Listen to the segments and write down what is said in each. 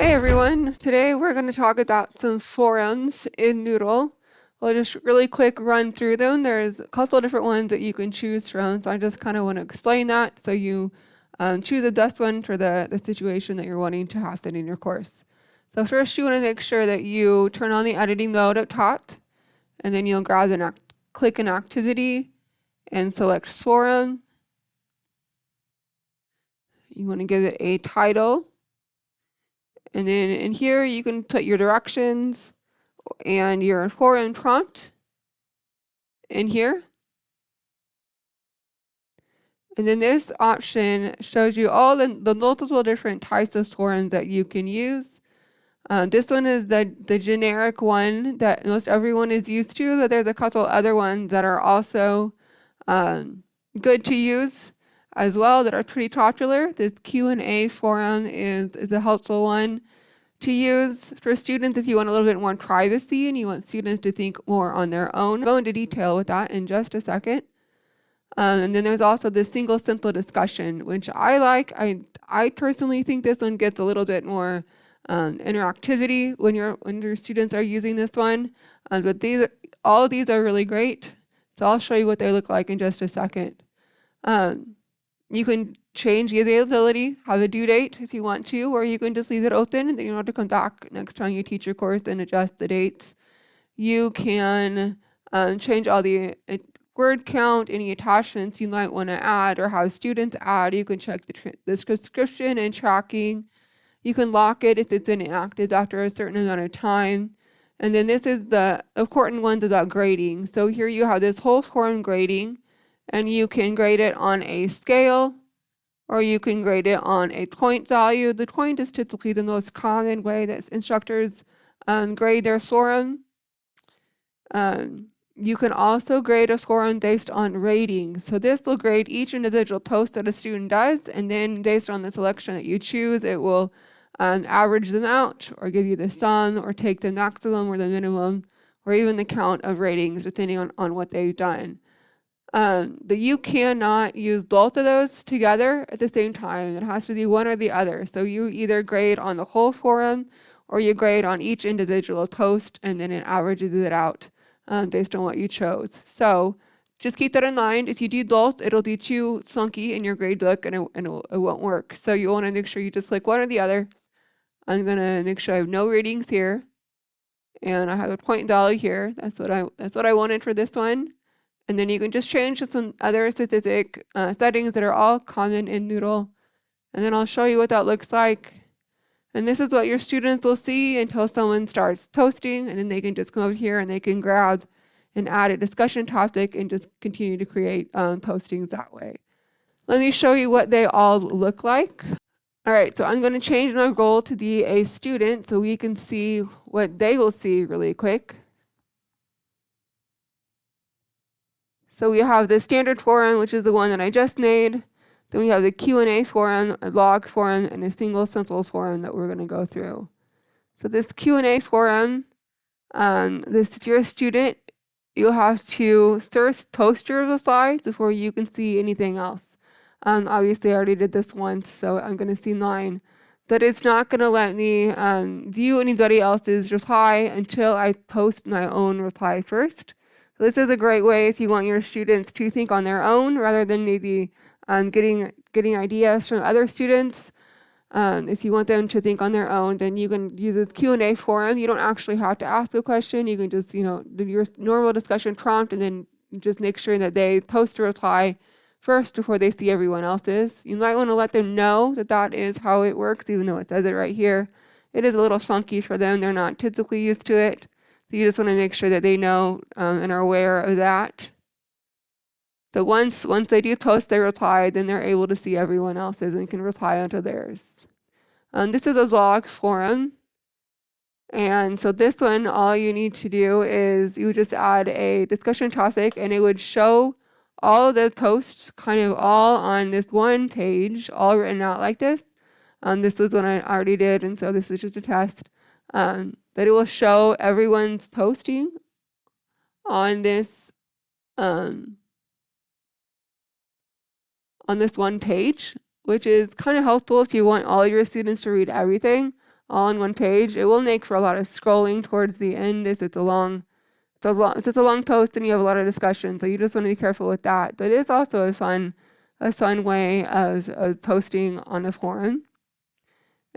Hey everyone, today we're going to talk about some forums in Moodle. We'll just really quick run through them. There's a couple of different ones that you can choose from, so I just kind of want to explain that so you choose the best one for the situation that you're wanting to happen in your course. So first you want to make sure that you turn on the editing mode up top, and then you'll grab click an activity and select forum. You want to give it a title. And then in here, you can put your directions and your forum prompt in here. And then this option shows you all the multiple different types of forums that you can use. This one is the generic one that most everyone is used to, but there's a couple other ones that are also good to use as well that are pretty popular. This Q&A forum is a helpful one to use for students if you want a little bit more privacy and you want students to think more on their own. I'll go into detail with that in just a second. And then there's also the single simple discussion, which I like. I personally think this one gets a little bit more interactivity when your students are using this one. But all of these are really great. So I'll show you what they look like in just a second. You can change the availability, have a due date if you want to, or you can just leave it open and then you don't have to come back next time you teach your course and adjust the dates. You can change all the word count, any attachments you might want to add or have students add. You can check the description and tracking. You can lock it if it's inactive after a certain amount of time. And then this is the important one about grading. So here you have this whole form grading, and you can grade it on a scale, or you can grade it on a point value. The point is typically the most common way that instructors grade their forum. You can also grade a forum based on rating. So this will grade each individual post that a student does, and then based on the selection that you choose, it will average them out, or give you the sum, or take the maximum or the minimum, or even the count of ratings, depending on what they've done. You cannot use both of those together at the same time. It has to be one or the other. So you either grade on the whole forum, or you grade on each individual post, and then it averages it out based on what you chose. So just keep that in mind. If you do both, it'll be too sunky in your grade book, and it won't work. So you want to make sure you just click one or the other. I'm gonna make sure I have no ratings here, and I have a point value here. That's what I wanted for this one. And then you can just change to some other specific settings that are all common in Moodle. And then I'll show you what that looks like. And this is what your students will see until someone starts toasting, and then they can just come over here and they can grab and add a discussion topic and just continue to create postings that way. Let me show you what they all look like. All right, so I'm going to change my goal to be a student so we can see what they will see really quick. So we have the standard forum, which is the one that I just made. Then we have the Q&A forum, a log forum, and a single simple forum that we're going to go through. So this Q&A forum, this is your student. You'll have to first post your slides before you can see anything else. Obviously, I already did this once, so I'm going to see mine. But it's not going to let me view anybody else's reply until I post my own reply first. This is a great way if you want your students to think on their own rather than maybe getting ideas from other students. If you want them to think on their own, then you can use this Q&A forum. You don't actually have to ask a question. You can just, do your normal discussion prompt, and then just make sure that they post a reply first before they see everyone else's. You might want to let them know that that is how it works, even though it says it right here. It is a little funky for them. They're not typically used to it. So you just want to make sure that they know and are aware of that. So once they do post their reply, then they're able to see everyone else's and can reply onto theirs. This is a log forum. And so this one, all you need to do is you just add a discussion topic, and it would show all of the posts kind of all on this one page, all written out like this. This was one I already did, and so this is just a test. That it will show everyone's posting on this one page, which is kind of helpful if you want all your students to read everything. all on one page. It will make for a lot of scrolling towards the end if it's a long toast and you have a lot of discussion. So you just want to be careful with that. But it's also a fun way of posting on a forum.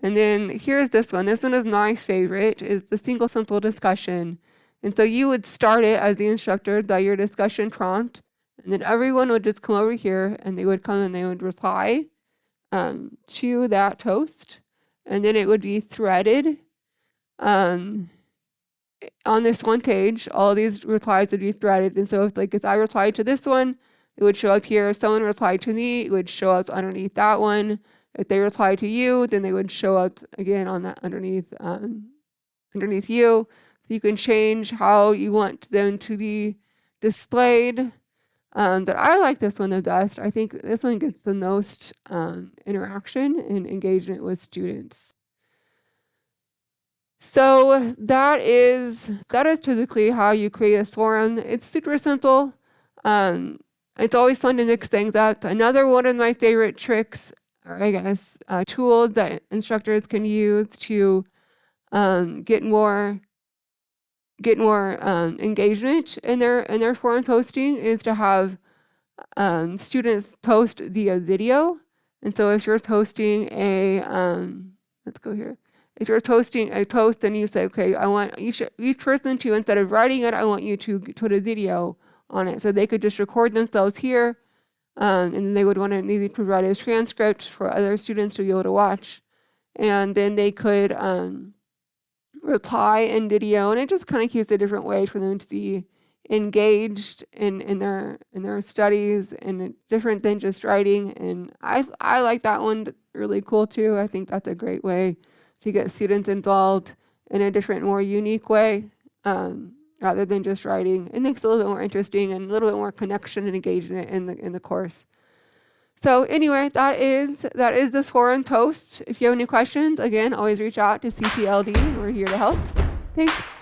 And then here's this one. This one is my favorite, is the single simple discussion. And so you would start it as the instructor by your discussion prompt, and then everyone would just come over here and they would come and they would reply to that toast. And then it would be threaded on this one page. All these replies would be threaded. And so if I replied to this one, it would show up here. If someone replied to me, it would show up underneath that one. If they reply to you, then they would show up again on that underneath you. So you can change how you want them to be displayed. But I like this one the best. I think this one gets the most interaction and engagement with students. So that is typically how you create a forum. It's super simple. It's always fun to mix things up. Another one of my favorite tricks, or I guess tools that instructors can use to get more engagement in their forum posting is to have students post via video. And so if you're posting let's go here. If you're posting a post, then you say, okay, I want each person to, instead of writing it, I want you to put a video on it. So they could just record themselves here, and then they would want to maybe provide a transcript for other students to be able to watch. And then they could reply in video, and it just kind of keeps a different way for them to be engaged in their studies, and it's different than just writing. And I like that one really cool too. I think that's a great way to get students involved in a different, more unique way, rather than just writing. It makes it a little bit more interesting and a little bit more connection and engagement in the course. So anyway, that is the forum post. If you have any questions, again, always reach out to CTLD. We're here to help. Thanks.